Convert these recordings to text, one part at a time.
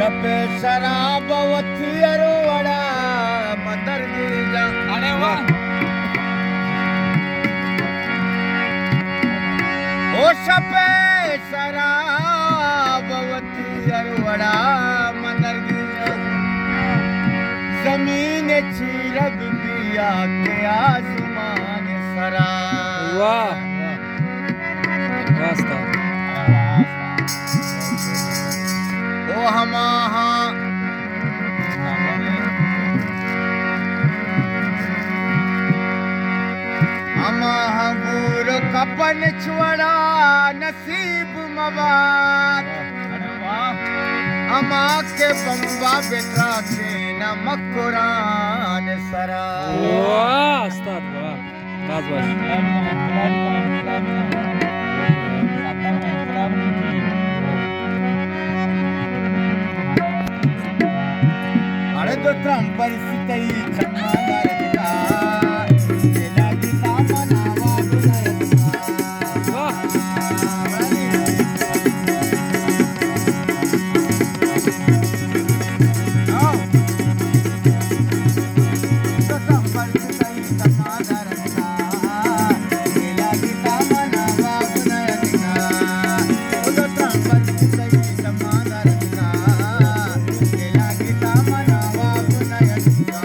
छपे शराब वथियरो वड़ा मदर गिरजा। अरे वाह ओ छपे शराब वथियरो वड़ा मदर गिरजा। जमीन चीरब पिया के आसमान सरा। वाह वास्ता ओ हमाहा हमाहा गुर कपन छुड़ा नसीब मवाद। अमा के बम्बा बेटा के नमक कुरान सरा। वाह उस्ताद वाह बाज अरे तो ट्रम्प परिस्थिती खन्नादार दिला गेला गीता मनावा बुलायचा। वाह तो ट्रम्प परिस्थिती खन्नादार दिला गेला गीता मनावा बुलायचा। तो ट्रम्प परिस्थिती खन्नादार दिला गेला गीता मनावा बुलायचा।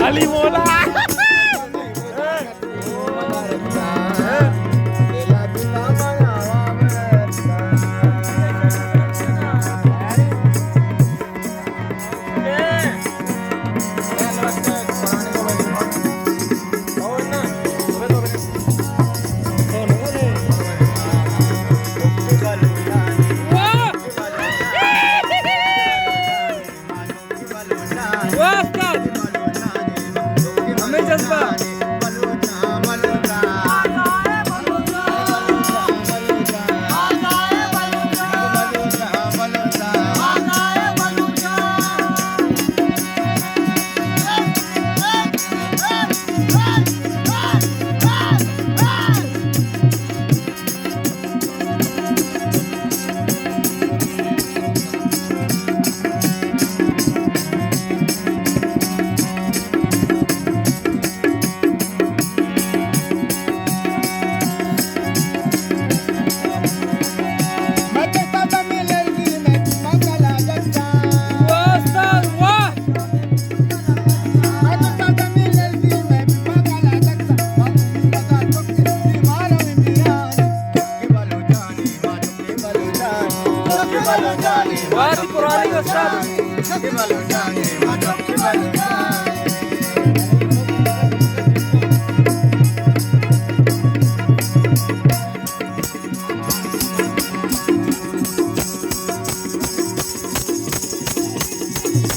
अली मौला वाह उस्ताद हमें जज्बा Wadi Qurani Ustaz.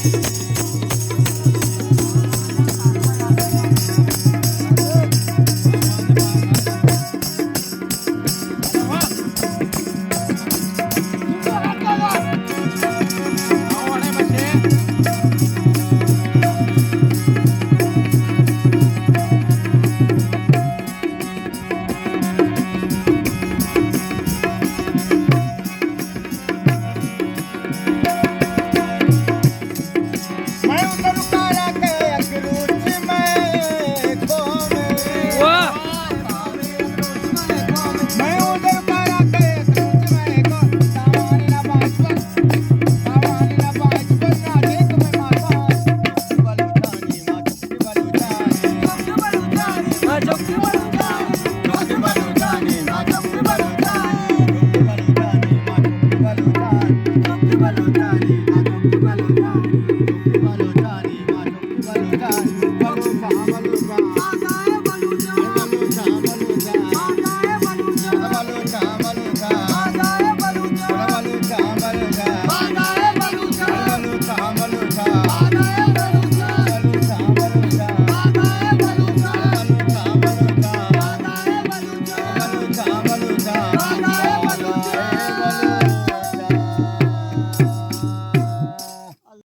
Thank